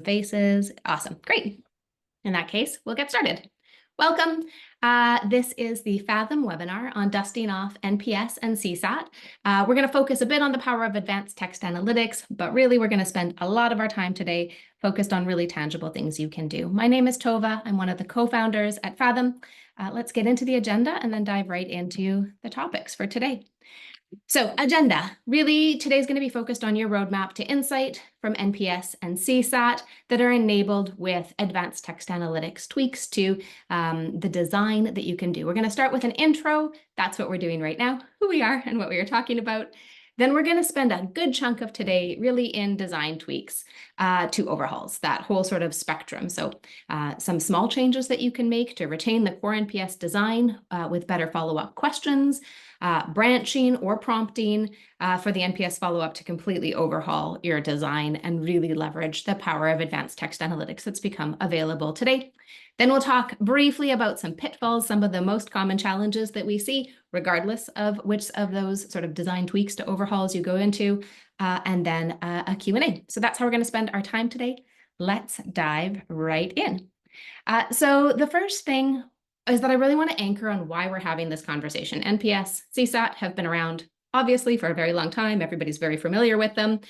Faces. Awesome. Great. In that case, we'll get started. Welcome. This is the Fathom webinar on dusting off NPS and CSAT. We're going to focus a bit on the power of advanced text analytics, but really we're going to spend a lot of our time today focused on really tangible things you can do. My name is Tova. I'm one of the co-founders at Fathom. Let's get into the agenda and then dive right into the topics for today. So agenda, really today's going to be focused on your roadmap to insight from NPS and CSAT that are enabled with advanced text analytics tweaks to the design that you can do. We're going to start with an intro. That's what we're doing right now, who we are and what we are talking about. Then we're going to spend a good chunk of today really in design tweaks to overhauls, that whole sort of spectrum. So some small changes that you can make to retain the core NPS design with better follow-up questions, branching or prompting for the NPS follow-up to completely overhaul your design and really leverage the power of advanced text analytics that's become available today. Then we'll talk briefly about some pitfalls, some of the most common challenges that we see, regardless of which of those sort of design tweaks to overhauls you go into, and then a Q&A. So that's how we're going to spend our time today. Let's dive right in. So the first thing is that I really want to anchor on why we're having this conversation. NPS, CSAT have been around, obviously, for a very long time. Everybody's very familiar with them.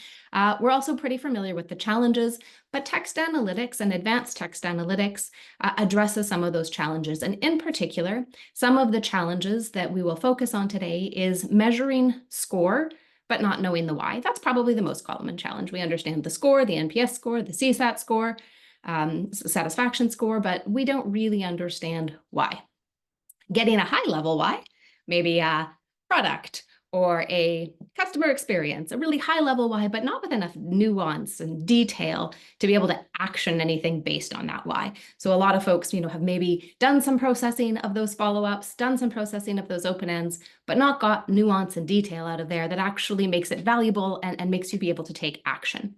We're also pretty familiar with the challenges, but text analytics and advanced text analytics addresses some of those challenges. And in particular, some of the challenges that we will focus on today is measuring score, but not knowing the why. That's probably the most common challenge. We understand the score, the NPS score, the CSAT score, satisfaction score, but we don't really understand why. Getting a high level why, maybe a product or a customer experience, a really high level why, but not with enough nuance and detail to be able to action anything based on that why. So a lot of folks, have maybe done some processing of those follow-ups, done some processing of those open ends, but not got nuance and detail out of there that actually makes it valuable and makes you be able to take action.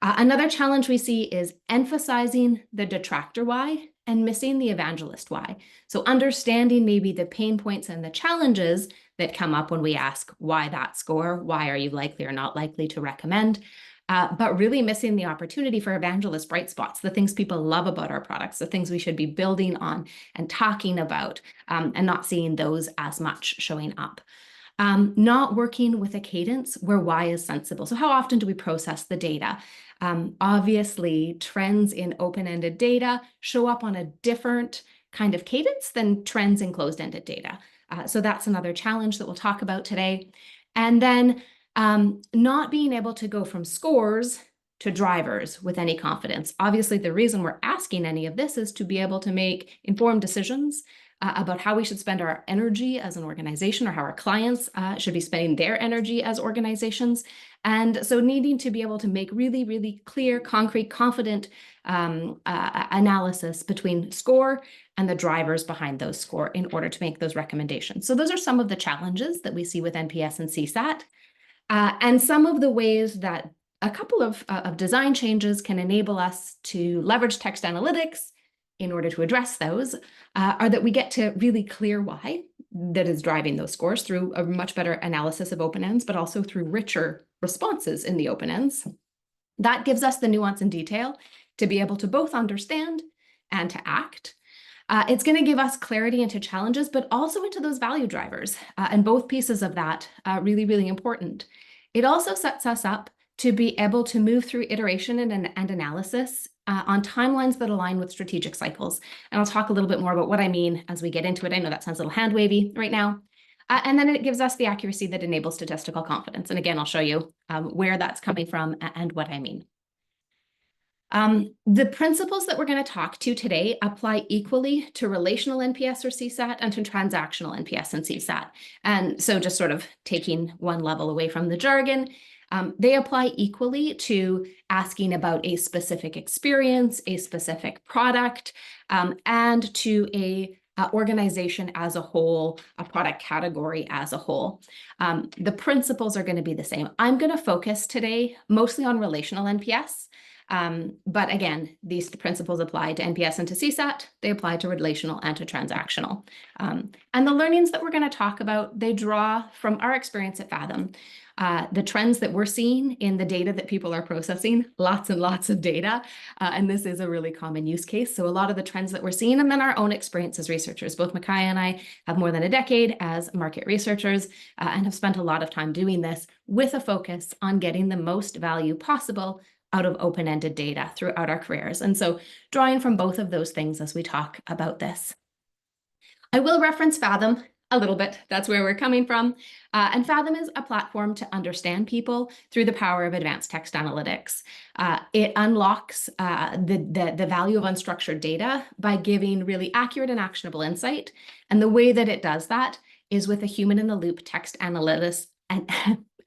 Another challenge we see is emphasizing the detractor why and missing the evangelist why. So understanding maybe the pain points and the challenges that come up when we ask why that score, why are you likely or not likely to recommend, but really missing the opportunity for evangelist bright spots, the things people love about our products, the things we should be building on and talking about, and not seeing those as much showing up. Not working with a cadence where why is sensible. So how often do we process the data? Obviously, trends in open-ended data show up on a different kind of cadence than trends in closed-ended data. So that's another challenge that we'll talk about today. And then not being able to go from scores to drivers with any confidence. Obviously, the reason we're asking any of this is to be able to make informed decisions about how we should spend our energy as an organization or how our clients should be spending their energy as organizations. And so needing to be able to make really, really clear, concrete, confident analysis between score and the drivers behind those score in order to make those recommendations. So those are some of the challenges that we see with NPS and CSAT, and some of the ways that a couple of design changes can enable us to leverage text analytics in order to address those, are that we get to really clear why that is driving those scores through a much better analysis of open ends, but also through richer responses in the open ends. That gives us the nuance and detail to be able to both understand and to act. It's going to give us clarity into challenges, but also into those value drivers. And both pieces of that really, really important. It also sets us up to be able to move through iteration and analysis on timelines that align with strategic cycles. And I'll talk a little bit more about what I mean as we get into it. I know that sounds a little hand-wavy right now. And then it gives us the accuracy that enables statistical confidence. And again, I'll show you where that's coming from and what I mean. The principles that we're going to talk to today apply equally to relational NPS or CSAT and to transactional NPS and CSAT. And so just sort of taking one level away from the jargon, they apply equally to asking about a specific experience, a specific product, and to a organization as a whole, a product category as a whole. The principles are going to be the same. I'm going to focus today mostly on relational NPS. But again, these principles apply to NPS and to CSAT. They apply to relational and to transactional. And the learnings that we're going to talk about, they draw from our experience at Fathom. The trends that we're seeing in the data that people are processing, lots and lots of data, and this is a really common use case. So a lot of the trends that we're seeing, and then our own experience as researchers. Both Micaiah and I have more than a decade as market researchers and have spent a lot of time doing this with a focus on getting the most value possible out of open-ended data throughout our careers. And so drawing from both of those things as we talk about this. I will reference Fathom a little bit. That's where we're coming from. And Fathom is a platform to understand people through the power of advanced text analytics. It unlocks the value of unstructured data by giving really accurate and actionable insight. And the way that it does that is with a human-in-the-loop text analytics, and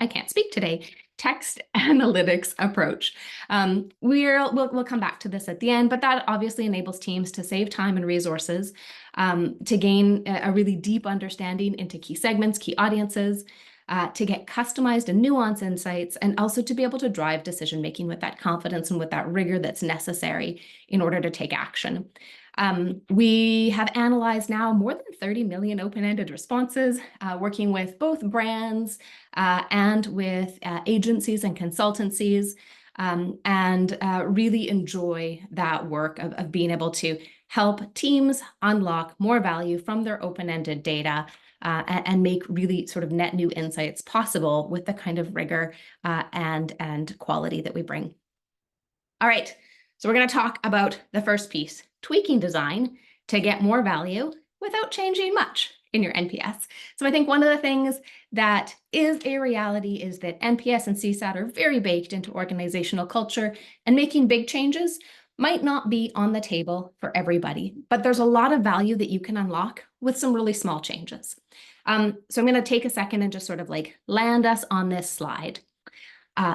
I can't speak today, text analytics approach. We'll come back to this at the end, but that obviously enables teams to save time and resources, to gain a really deep understanding into key segments, key audiences, to get customized and nuanced insights, and also to be able to drive decision-making with that confidence and with that rigor that's necessary in order to take action. We have analyzed now more than 30 million open-ended responses, working with both brands and with agencies and consultancies, and really enjoy that work of being able to help teams unlock more value from their open-ended data and make really sort of net new insights possible with the kind of rigor and quality that we bring. All right, so we're going to talk about the first piece, tweaking design to get more value without changing much in your NPS. So I think one of the things that is a reality is that NPS and CSAT are very baked into organizational culture, and making big changes might not be on the table for everybody, but there's a lot of value that you can unlock with some really small changes. So I'm going to take a second and just sort of like land us on this slide.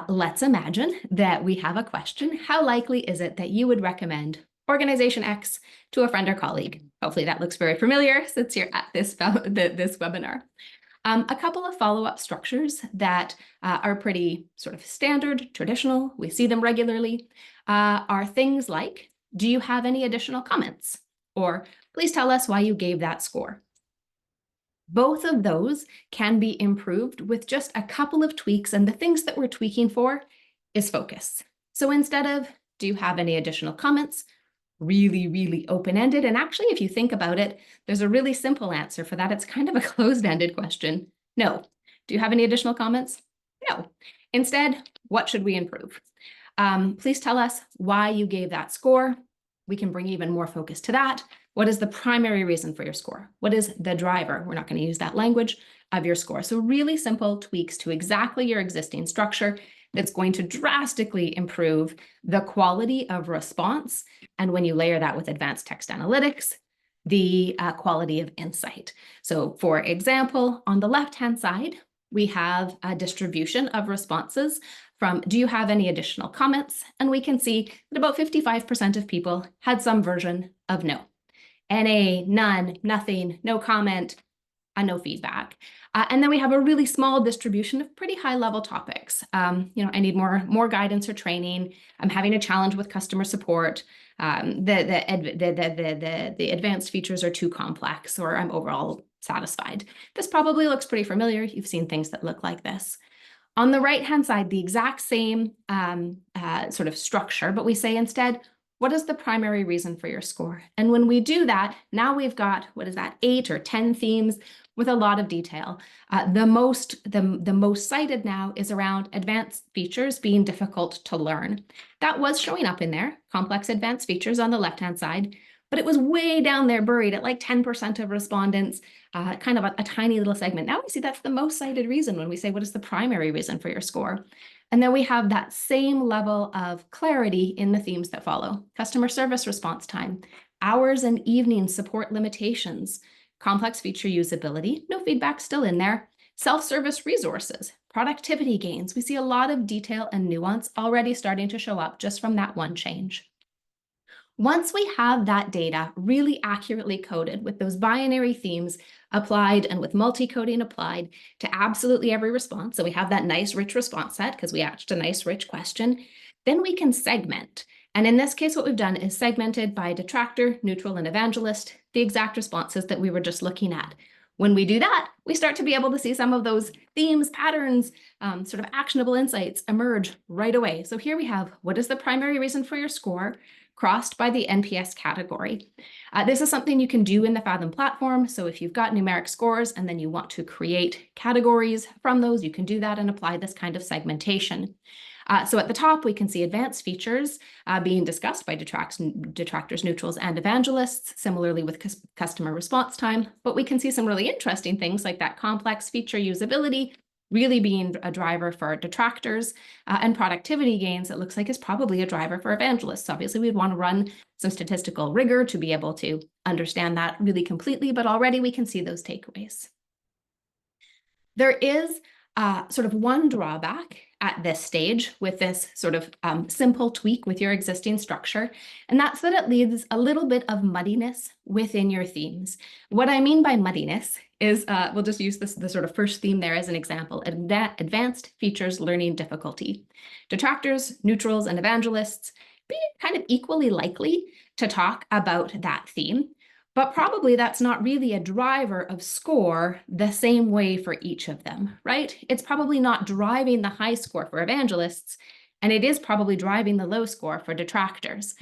Let's imagine that we have a question. How likely is it that you would recommend Organization X to a friend or colleague? Hopefully that looks very familiar since you're at this webinar. A couple of follow-up structures that are pretty sort of standard, traditional, we see them regularly, are things like, do you have any additional comments? Or please tell us why you gave that score. Both of those can be improved with just a couple of tweaks, and the things that we're tweaking for is focus. So instead of, do you have any additional comments? Really, really open-ended. And actually, if you think about it, there's a really simple answer for that. It's kind of a closed-ended question. No. Do you have any additional comments? No. Instead, what should we improve? Please tell us why you gave that score. We can bring even more focus to that. What is the primary reason for your score? What is the driver? We're not going to use that language of your score. So really simple tweaks to exactly your existing structure that's going to drastically improve the quality of response. And when you layer that with advanced text analytics, the quality of insight. So for example, on the left-hand side, we have a distribution of responses from, do you have any additional comments? And we can see that about 55% of people had some version of no. NA, none, nothing, no comment, no feedback. And then we have a really small distribution of pretty high-level topics. I need more guidance or training. I'm having a challenge with customer support. The advanced features are too complex, or I'm overall satisfied. This probably looks pretty familiar. You've seen things that look like this. On the right-hand side, the exact same sort of structure, but we say instead, what is the primary reason for your score? And when we do that, now we've got, 8 or 10 themes with a lot of detail. The most cited now is around advanced features being difficult to learn. That was showing up in there, complex advanced features on the left-hand side, but it was way down there buried at like 10% of respondents, kind of a tiny little segment. Now we see that's the most cited reason when we say, what is the primary reason for your score? And then we have that same level of clarity in the themes that follow. Customer service response time, hours and evening support limitations, complex feature usability, no feedback still in there, self-service resources, productivity gains. We see a lot of detail and nuance already starting to show up just from that one change. Once we have that data really accurately coded with those binary themes applied and with multi-coding applied to absolutely every response, so we have that nice rich response set because we asked a nice rich question, Then we can segment. And in this case, what we've done is segmented by detractor, neutral, and evangelist, the exact responses that we were just looking at. When we do that, we start to be able to see some of those themes, patterns, sort of actionable insights emerge right away. So here we have, what is the primary reason for your score, crossed by the NPS category. This is something you can do in the Fathom platform. So if you've got numeric scores and then you want to create categories from those, you can do that and apply this kind of segmentation. So at the top, we can see advanced features being discussed by detractors, neutrals, and evangelists, similarly with customer response time. But we can see some really interesting things like that complex feature usability really being a driver for detractors, and productivity gains, it looks like, is probably a driver for evangelists. Obviously, we'd want to run some statistical rigor to be able to understand that really completely, but already we can see those takeaways. There is sort of one drawback at this stage with this sort of simple tweak with your existing structure, and that's that it leaves a little bit of muddiness within your themes. What I mean by muddiness is, we'll just use the sort of first theme there as an example, advanced features learning difficulty. Detractors, neutrals, and evangelists be kind of equally likely to talk about that theme, but probably that's not really a driver of score the same way for each of them, right? It's probably not driving the high score for evangelists, and it is probably driving the low score for detractors.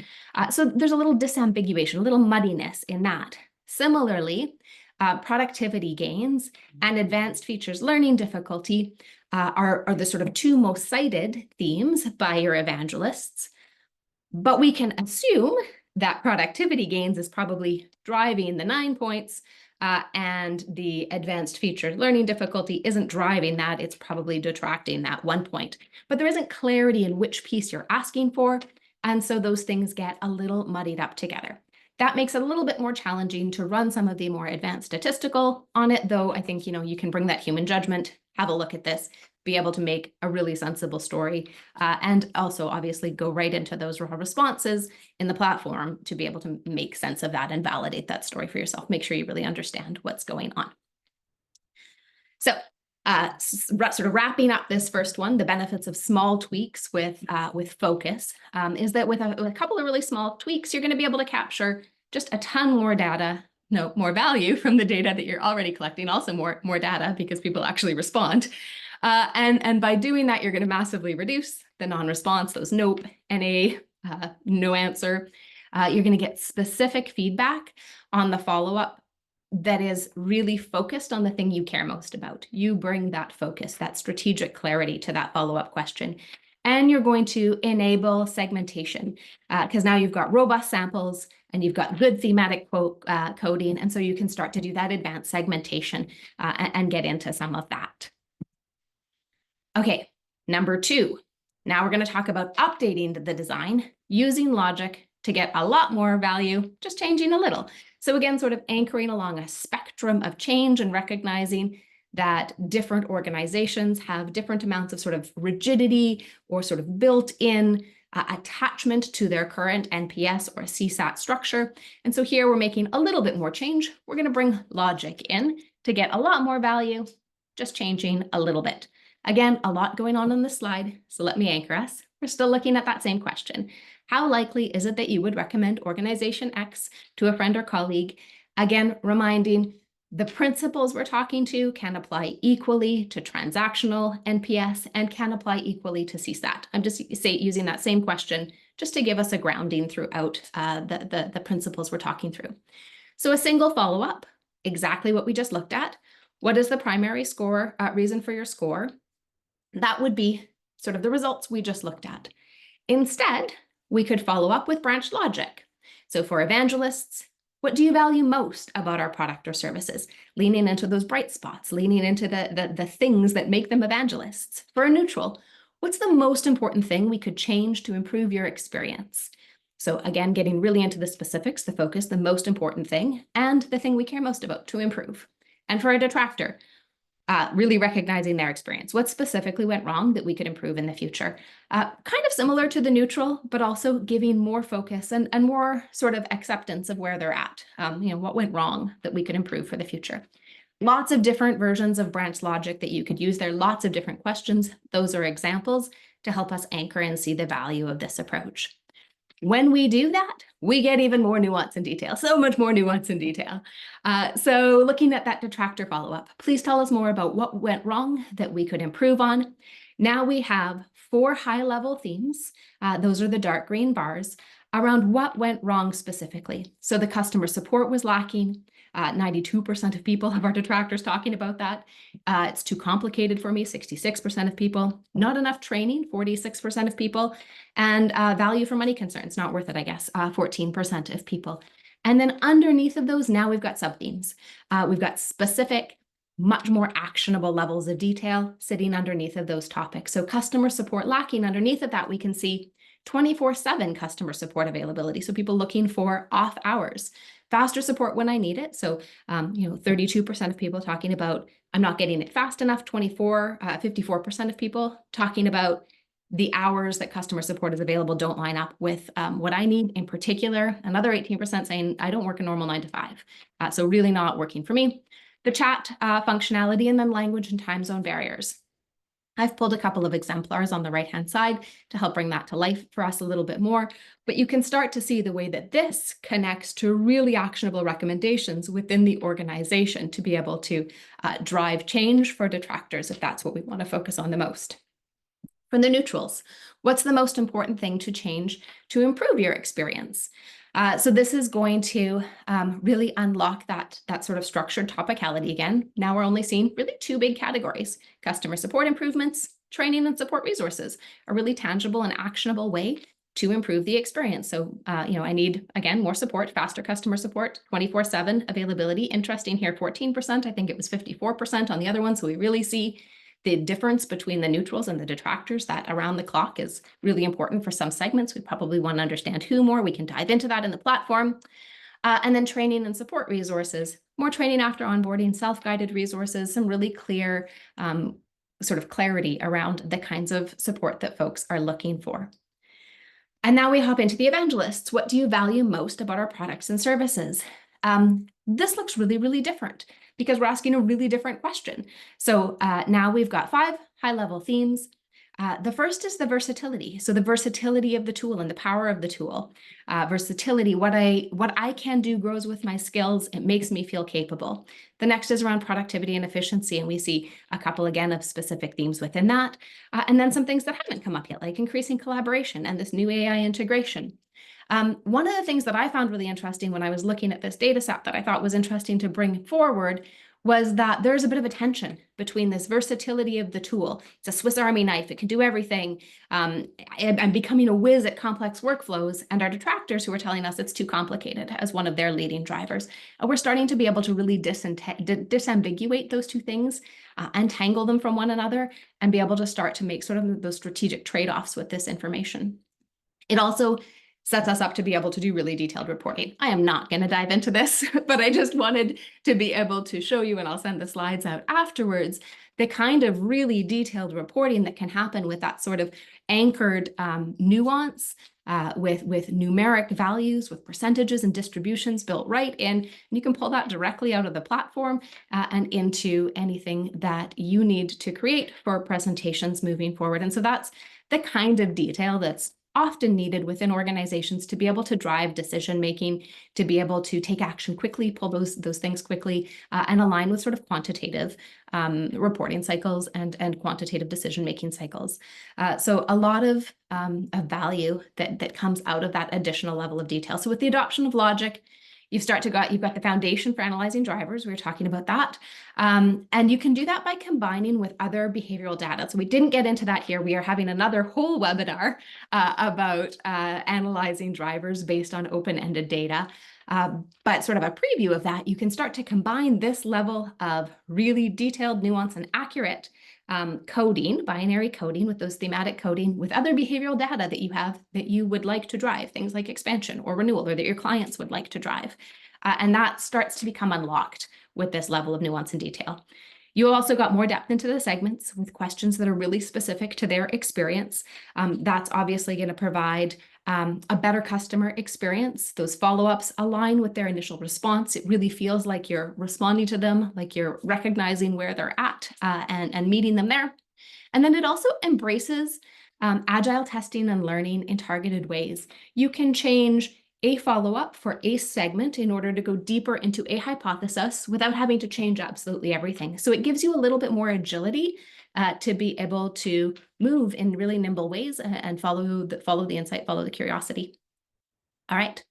So there's a little disambiguation, a little muddiness in that. Similarly, productivity gains and advanced features learning difficulty are the sort of two most cited themes by your evangelists, but we can assume that productivity gains is probably driving the 9 points, and the advanced featured learning difficulty isn't driving that, it's probably detracting that 1 point. But there isn't clarity in which piece you're asking for, and so those things get a little muddied up together. That makes it a little bit more challenging to run some of the more advanced statistical on it, though I think, you can bring that human judgment, have a look at this, be able to make a really sensible story, and also obviously go right into those raw responses in the platform to be able to make sense of that and validate that story for yourself. Make sure you really understand what's going on. So sort of wrapping up this first one, the benefits of small tweaks with focus is that with a couple of really small tweaks, you're going to be able to capture just a ton more data, more value from the data that you're already collecting, also more data because people actually respond. And by doing that, you're going to massively reduce the non-response, those nope, NA, no answer. You're going to get specific feedback on the follow-up that is really focused on the thing you care most about. You bring that focus, that strategic clarity to that follow-up question. And you're going to enable segmentation because now you've got robust samples and you've got good thematic coding. And so you can start to do that advanced segmentation and get into some of that. Okay, number 2. Now we're going to talk about updating the design using logic to get a lot more value, just changing a little. So again, sort of anchoring along a spectrum of change and recognizing that different organizations have different amounts of sort of rigidity or sort of built-in attachment to their current NPS or CSAT structure. And so here we're making a little bit more change. We're going to bring logic in to get a lot more value, just changing a little bit. Again, a lot going on this slide, so let me anchor us. We're still looking at that same question. How likely is it that you would recommend organization X to a friend or colleague? Again, reminding the principles we're talking to can apply equally to transactional NPS and can apply equally to CSAT. I'm just using that same question just to give us a grounding throughout the principles we're talking through. So a single follow-up, exactly what we just looked at. What is the primary score reason for your score? That would be sort of the results we just looked at. Instead, we could follow up with branch logic. So for evangelists, what do you value most about our product or services? Leaning into those bright spots, leaning into the things that make them evangelists. For a neutral, what's the most important thing we could change to improve your experience? So again, getting really into the specifics, the focus, the most important thing, and the thing we care most about to improve. And for a detractor, really recognizing their experience. What specifically went wrong that we could improve in the future? Kind of similar to the neutral, but also giving more focus and more sort of acceptance of where they're at. What went wrong that we could improve for the future. Lots of different versions of branch logic that you could use there, lots of different questions. Those are examples. to help us anchor and see the value of this approach. When we do that, we get even more nuance and detail, so much more nuance and detail. So looking at that detractor follow-up, please tell us more about what went wrong that we could improve on. Now we have 4 high-level themes. Those are the dark green bars around what went wrong specifically. So the customer support was lacking. 92% of people have our detractors talking about that. It's too complicated for me, 66% of people. Not enough training, 46% of people. And value for money concerns, not worth it, I guess, 14% of people. And then underneath of those, now we've got sub-themes. We've got specific, much more actionable levels of detail sitting underneath of those topics. So customer support lacking, underneath of that, we can see 24/7 customer support availability. So people looking for off hours. Faster support when I need it. So, 32% of people talking about I'm not getting it fast enough. 54% of people talking about the hours that customer support is available don't line up with what I need in particular. Another 18% saying I don't work a normal 9 to 5. So really not working for me. The chat functionality, and then language and time zone barriers. I've pulled a couple of exemplars on the right-hand side to help bring that to life for us a little bit more, but you can start to see the way that this connects to really actionable recommendations within the organization to be able to drive change for detractors if that's what we want to focus on the most. For the neutrals, what's the most important thing to change to improve your experience? So this is going to really unlock that sort of structured topicality again. Now we're only seeing really 2 big categories: customer support improvements, training and support resources, a really tangible and actionable way to improve the experience. So, I need, again, more support, faster customer support, 24/7 availability. Interesting here, 14%. I think it was 54% on the other one. So we really see the difference between the neutrals and the detractors. That around the clock is really important for some segments. We probably want to understand who more. We can dive into that in the platform. And then training and support resources, more training after onboarding, self-guided resources, some really clear sort of clarity around the kinds of support that folks are looking for. And now we hop into the evangelists. What do you value most about our products and services? This looks really, really different because we're asking a really different question. So now we've got 5 high-level themes. The first is the versatility. So the versatility of the tool and the power of the tool. Versatility, what I can do grows with my skills. It makes me feel capable. The next is around productivity and efficiency, and we see a couple, again, of specific themes within that. And then some things that haven't come up yet, like increasing collaboration and this new AI integration. One of the things that I found really interesting when I was looking at this data set that I thought was interesting to bring forward was that there's a bit of a tension between this versatility of the tool. It's a Swiss Army knife. It can do everything. I'm becoming a whiz at complex workflows, and our detractors who are telling us it's too complicated as one of their leading drivers. We're starting to be able to really disambiguate those two things, untangle them from one another, and be able to start to make sort of those strategic trade-offs with this information. It also sets us up to be able to do really detailed reporting. I am not going to dive into this, but I just wanted to be able to show you, and I'll send the slides out afterwards, the kind of really detailed reporting that can happen with that sort of anchored nuance, with numeric values, with percentages and distributions built right in. And you can pull that directly out of the platform and into anything that you need to create for presentations moving forward. And so that's the kind of detail that's often needed within organizations to be able to drive decision-making, to be able to take action quickly, pull those things quickly, and align with sort of quantitative reporting cycles and quantitative decision-making cycles. So a lot of value that comes out of that additional level of detail. So with the adoption of logic, you've got the foundation for analyzing drivers. We were talking about that. And you can do that by combining with other behavioral data. So we didn't get into that here. We are having another whole webinar about analyzing drivers based on open-ended data. But sort of a preview of that, you can start to combine this level of really detailed, nuanced, and accurate coding, binary coding with those thematic coding with other behavioral data that you have that you would like to drive, things like expansion or renewal, or that your clients would like to drive. And that starts to become unlocked with this level of nuance and detail. You also got more depth into the segments with questions that are really specific to their experience. That's obviously going to provide a better customer experience. Those follow-ups align with their initial response. It really feels like you're responding to them, like you're recognizing where they're at and meeting them there. And then it also embraces agile testing and learning in targeted ways. You can change a follow-up for a segment in order to go deeper into a hypothesis without having to change absolutely everything. So it gives you a little bit more agility to be able to move in really nimble ways and follow the insight, follow the curiosity. All right.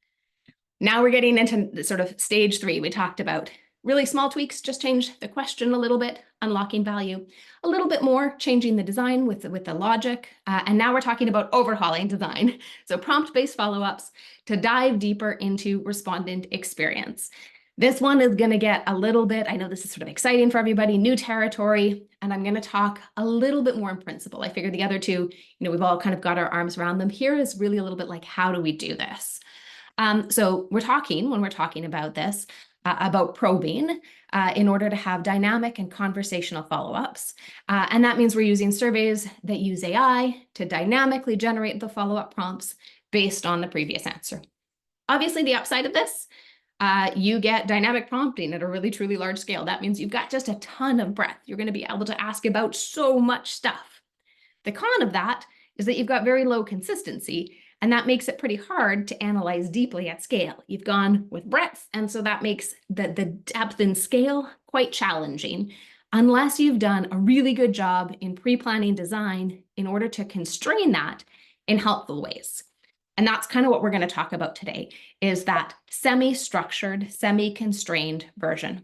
Now we're getting into sort of stage 3. We talked about really small tweaks, just change the question a little bit, unlocking value, a little bit more, changing the design with the logic. And now we're talking about overhauling design. So prompt-based follow-ups to dive deeper into respondent experience. This one is going to get a little bit, I know this is sort of exciting for everybody, new territory, and I'm going to talk a little bit more in principle. I figured the other two, we've all kind of got our arms around them. Here is really a little bit like, how do we do this? So when we're talking about this, about probing in order to have dynamic and conversational follow-ups. And that means we're using surveys that use AI to dynamically generate the follow-up prompts based on the previous answer. Obviously, the upside of this, you get dynamic prompting at a really, truly large scale. That means you've got just a ton of breadth. You're going to be able to ask about so much stuff. The con of that is that you've got very low consistency, and that makes it pretty hard to analyze deeply at scale. You've gone with breadth, and so that makes the depth and scale quite challenging unless you've done a really good job in pre-planning design in order to constrain that in helpful ways. And that's kind of what we're going to talk about today, is that semi-structured, semi-constrained version.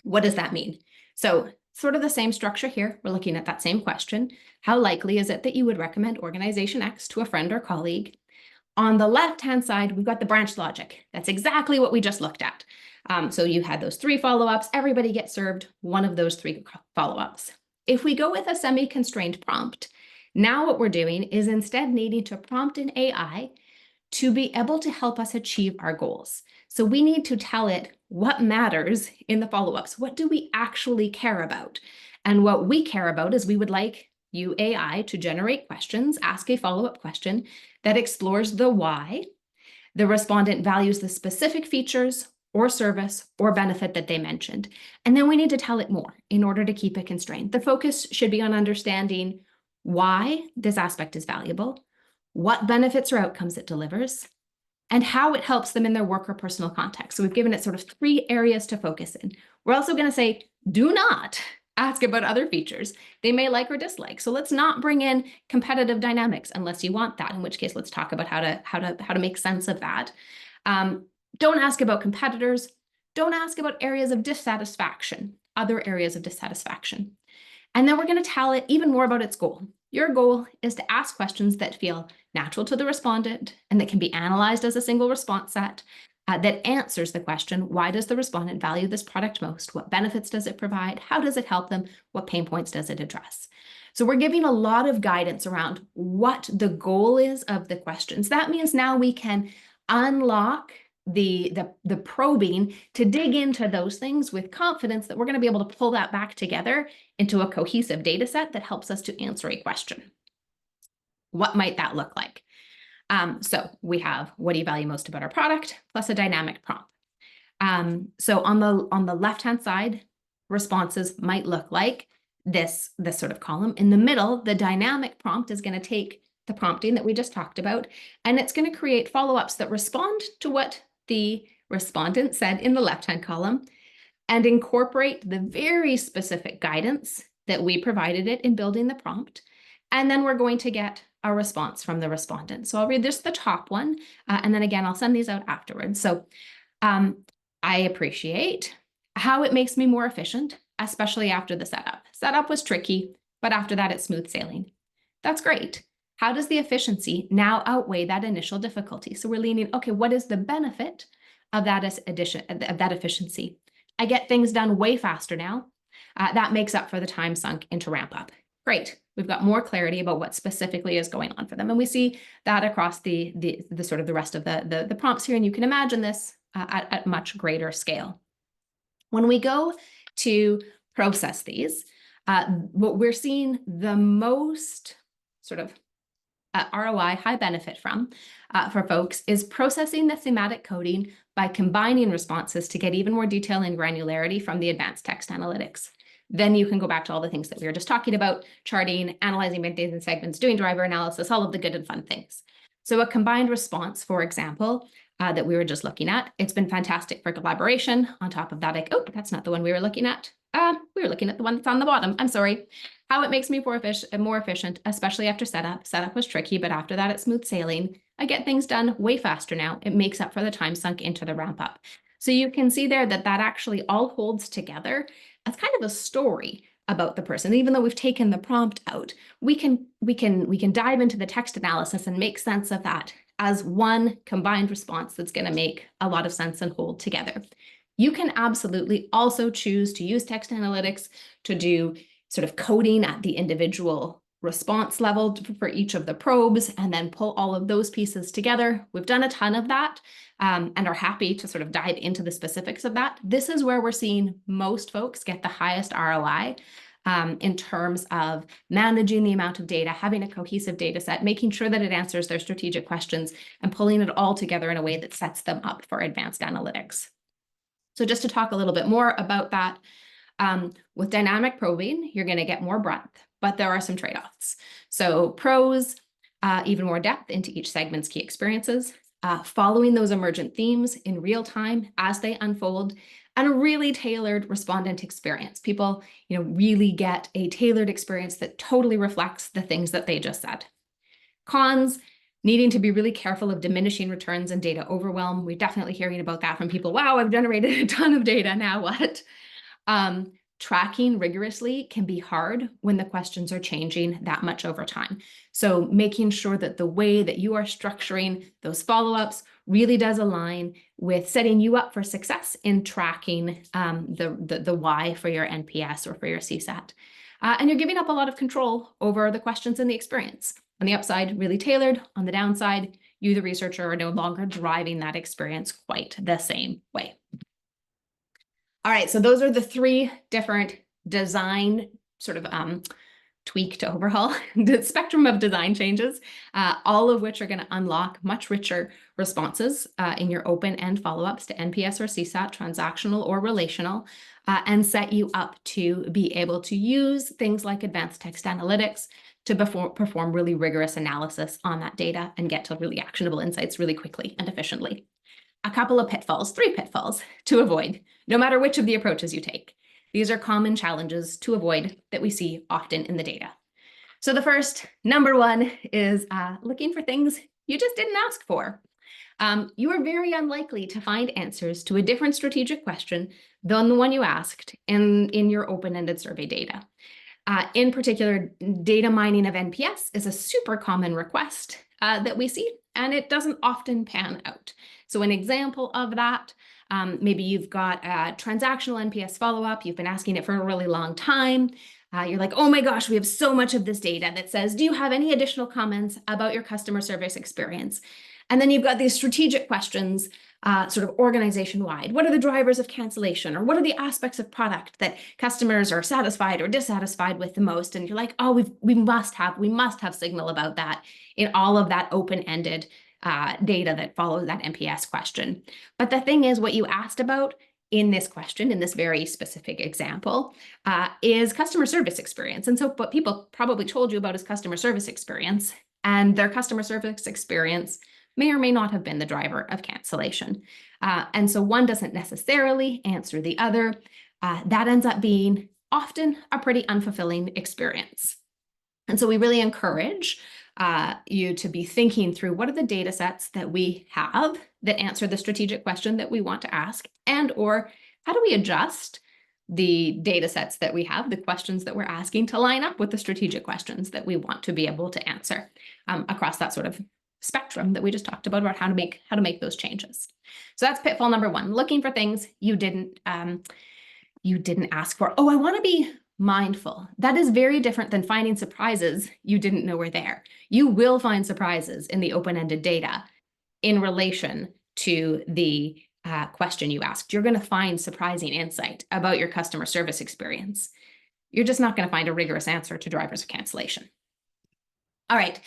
What does that mean? So sort of the same structure here. We're looking at that same question. How likely is it that you would recommend organization X to a friend or colleague? On the left-hand side, we've got the branch logic. That's exactly what we just looked at. So you had those 3 follow-ups. Everybody gets served one of those 3 follow-ups. If we go with a semi-constrained prompt, now what we're doing is instead needing to prompt an AI to be able to help us achieve our goals. So we need to tell it what matters in the follow-ups. What do we actually care about? And what we care about is we would like you, AI, to generate questions, ask a follow-up question that explores the why. The respondent values the specific features or service or benefit that they mentioned. And then we need to tell it more in order to keep it constrained. The focus should be on understanding why this aspect is valuable, what benefits or outcomes it delivers, and how it helps them in their work or personal context. So we've given it sort of 3 areas to focus in. We're also going to say, do not ask about other features they may like or dislike. So let's not bring in competitive dynamics unless you want that, in which case let's talk about how to make sense of that. Don't ask about competitors. Don't ask about areas of dissatisfaction, other areas of dissatisfaction. And then we're going to tell it even more about its goal. Your goal is to ask questions that feel natural to the respondent and that can be analyzed as a single response set that answers the question, why does the respondent value this product most? What benefits does it provide? How does it help them? What pain points does it address? So we're giving a lot of guidance around what the goal is of the questions. That means now we can unlock the probing to dig into those things with confidence that we're going to be able to pull that back together into a cohesive data set that helps us to answer a question. What might that look like? So we have, what do you value most about our product, plus a dynamic prompt. So on the left-hand side, responses might look like this sort of column. In the middle, the dynamic prompt is going to take the prompting that we just talked about, and it's going to create follow-ups that respond to what the respondent said in the left-hand column and incorporate the very specific guidance that we provided it in building the prompt. And then we're going to get a response from the respondent. So I'll read this, the top one, and then again, I'll send these out afterwards. So I appreciate how it makes me more efficient, especially after the setup. Setup was tricky, but after that, it's smooth sailing. That's great. How does the efficiency now outweigh that initial difficulty? So we're leaning, okay, what is the benefit of that efficiency? I get things done way faster now. That makes up for the time sunk into ramp up. Great. We've got more clarity about what specifically is going on for them. And we see that across the sort of the rest of the prompts here. And you can imagine this at much greater scale. When we go to process these, what we're seeing the most sort of ROI, high benefit from for folks is processing the thematic coding by combining responses to get even more detail and granularity from the advanced text analytics. then you can go back to all the things that we were just talking about, charting, analyzing data segments, doing driver analysis, all of the good and fun things. So a combined response, for example, that we were just looking at, it's been fantastic for collaboration. On top of that, oh, that's not the one we were looking at. We were looking at the one that's on the bottom. I'm sorry. How it makes me more efficient, especially after setup. Setup was tricky, but after that, it's smooth sailing. I get things done way faster now. It makes up for the time sunk into the ramp up. So you can see there that that actually all holds together as kind of a story about the person. Even though we've taken the prompt out, we can dive into the text analysis and make sense of that as one combined response that's going to make a lot of sense and hold together. You can absolutely also choose to use text analytics to do sort of coding at the individual response level for each of the probes, and then pull all of those pieces together. We've done a ton of that and are happy to sort of dive into the specifics of that. This is where we're seeing most folks get the highest ROI in terms of managing the amount of data, having a cohesive data set, making sure that it answers their strategic questions, and pulling it all together in a way that sets them up for advanced analytics. So just to talk a little bit more about that, with dynamic probing, you're going to get more breadth, but there are some trade-offs. So pros, even more depth into each segment's key experiences, following those emergent themes in real time as they unfold, and a really tailored respondent experience. People, really get a tailored experience that totally reflects the things that they just said. Cons, needing to be really careful of diminishing returns and data overwhelm. We're definitely hearing about that from people. Wow, I've generated a ton of data, now what? Tracking rigorously can be hard when the questions are changing that much over time. So making sure that the way that you are structuring those follow-ups really does align with setting you up for success in tracking the why for your NPS or for your CSAT. And you're giving up a lot of control over the questions and the experience. On the upside, really tailored. On the downside, you, the researcher, are no longer driving that experience quite the same way. All right, so those are the three different design sort of tweak to overhaul, the spectrum of design changes, all of which are going to unlock much richer responses in your open-end follow-ups to NPS or CSAT, transactional or relational, and set you up to be able to use things like advanced text analytics to perform really rigorous analysis on that data and get to really actionable insights really quickly and efficiently. A couple of pitfalls, 3 pitfalls to avoid, no matter which of the approaches you take. These are common challenges to avoid that we see often in the data. So the first, number 1, is looking for things you just didn't ask for. You are very unlikely to find answers to a different strategic question than the one you asked in your open-ended survey data. In particular, data mining of NPS is a super common request that we see, and it doesn't often pan out. So an example of that, maybe you've got a transactional NPS follow-up, you've been asking it for a really long time. You're like, oh my gosh, we have so much of this data that says, do you have any additional comments about your customer service experience? And then you've got these strategic questions, sort of organization-wide. What are the drivers of cancellation? Or what are the aspects of product that customers are satisfied or dissatisfied with the most? And you're like, oh, we must have signal about that in all of that open-ended data that follows that NPS question. But the thing is, what you asked about in this question, in this very specific example, is customer service experience. And so what people probably told you about is customer service experience, and their customer service experience may or may not have been the driver of cancellation. And so one doesn't necessarily answer the other. That ends up being often a pretty unfulfilling experience. And so we really encourage you to be thinking through what are the data sets that we have that answer the strategic question that we want to ask, and or how do we adjust the data sets that we have, the questions that we're asking, to line up with the strategic questions that we want to be able to answer across that sort of spectrum that we just talked about how to make those changes. So that's pitfall number 1, looking for things you didn't ask for. Oh, I want to be mindful. That is very different than finding surprises you didn't know were there. You will find surprises in the open-ended data in relation to the question you asked. You're going to find surprising insight about your customer service experience. You're just not going to find a rigorous answer to drivers of cancellation. All right,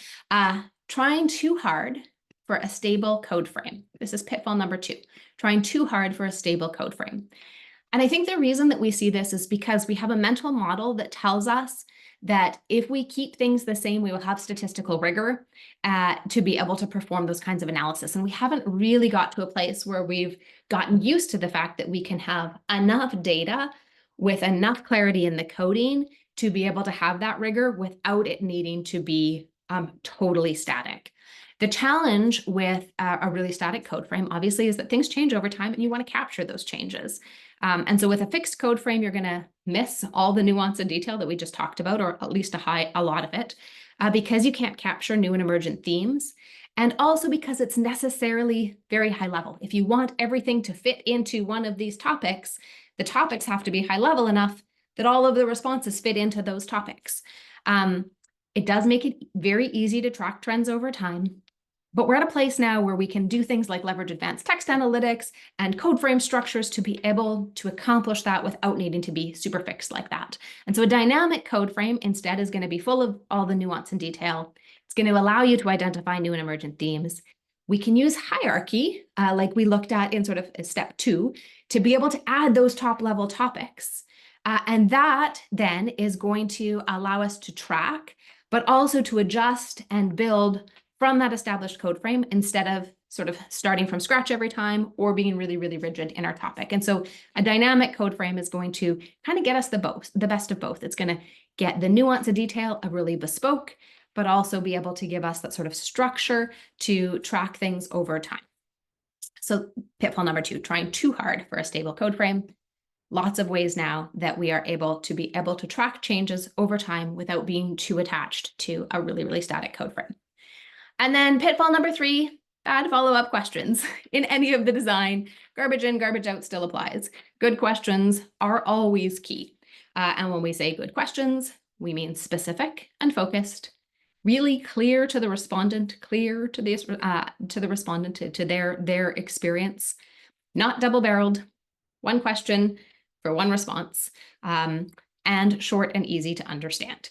trying too hard for a stable code frame. This is pitfall number 2, trying too hard for a stable code frame. And I think the reason that we see this is because we have a mental model that tells us that if we keep things the same, we will have statistical rigor to be able to perform those kinds of analysis. And we haven't really got to a place where we've gotten used to the fact that we can have enough data with enough clarity in the coding to be able to have that rigor without it needing to be totally static. The challenge with a really static code frame, obviously, is that things change over time and you want to capture those changes. And so with a fixed code frame, you're going to miss all the nuance and detail that we just talked about, or at least a lot of it, because you can't capture new and emergent themes. And also because it's necessarily very high level. If you want everything to fit into one of these topics, the topics have to be high level enough that all of the responses fit into those topics. It does make it very easy to track trends over time. But we're at a place now where we can do things like leverage advanced text analytics and code frame structures to be able to accomplish that without needing to be super fixed like that. And so a dynamic code frame instead is going to be full of all the nuance and detail. It's going to allow you to identify new and emergent themes. We can use hierarchy, like we looked at in sort of step 2, to be able to add those top level topics. And that then is going to allow us to track, but also to adjust and build from that established code frame instead of sort of starting from scratch every time or being really, really rigid in our topic. And so a dynamic code frame is going to kind of get us the best of both. It's going to get the nuance and detail of really bespoke, but also be able to give us that sort of structure to track things over time. So pitfall number 2, trying too hard for a stable code frame. Lots of ways now that we are able to track changes over time without being too attached to a really, really static code frame. And then pitfall number 3, bad follow-up questions. In any of the design, garbage in, garbage out still applies. Good questions are always key. And when we say good questions, we mean specific and focused, really clear to the respondent, clear to the respondent, to their experience, not double-barreled, one question for one response, and short and easy to understand.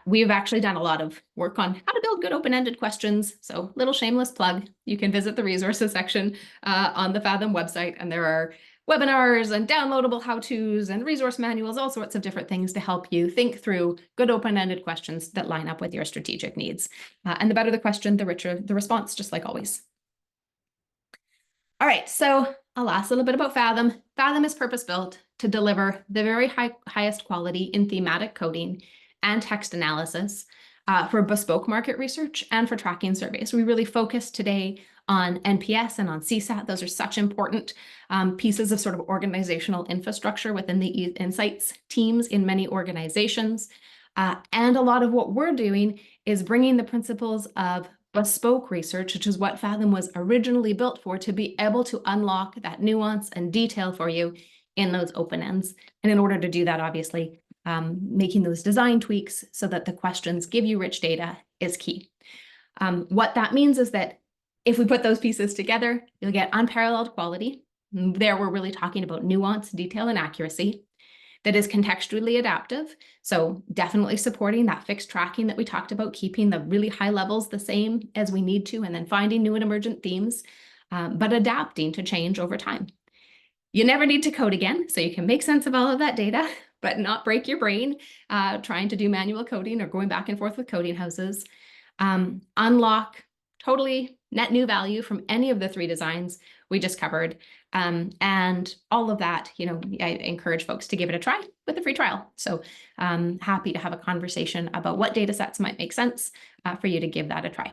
We've actually done a lot of work on how to build good open-ended questions. So little shameless plug, you can visit the resources section on the Fathom website, and there are webinars and downloadable how-tos and resource manuals, all sorts of different things to help you think through good open-ended questions that line up with your strategic needs. And the better the question, the richer the response, just like always. All right, so a last little bit about Fathom. Fathom is purpose-built to deliver the very highest quality in thematic coding and text analysis for bespoke market research and for tracking surveys. We really focus today on NPS and on CSAT. Those are such important pieces of sort of organizational infrastructure within the insights teams in many organizations. And a lot of what we're doing is bringing the principles of bespoke research, which is what Fathom was originally built for, to be able to unlock that nuance and detail for you in those open ends. And in order to do that, obviously, making those design tweaks so that the questions give you rich data is key. What that means is that if we put those pieces together, you'll get unparalleled quality. There, we're really talking about nuance, detail, and accuracy that is contextually adaptive. So definitely supporting that fixed tracking that we talked about, keeping the really high levels the same as we need to, and then finding new and emergent themes, but adapting to change over time. You never need to code again, so you can make sense of all of that data, but not break your brain trying to do manual coding or going back and forth with coding houses. Unlock totally net new value from any of the 3 designs we just covered. And all of that, I encourage folks to give it a try with a free trial. So happy to have a conversation about what data sets might make sense for you to give that a try.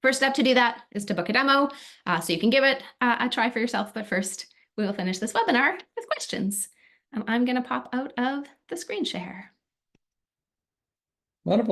First step to do that is to book a demo so you can give it a try for yourself. But first, we will finish this webinar with questions. And I'm going to pop out of the screen share. Wonderful.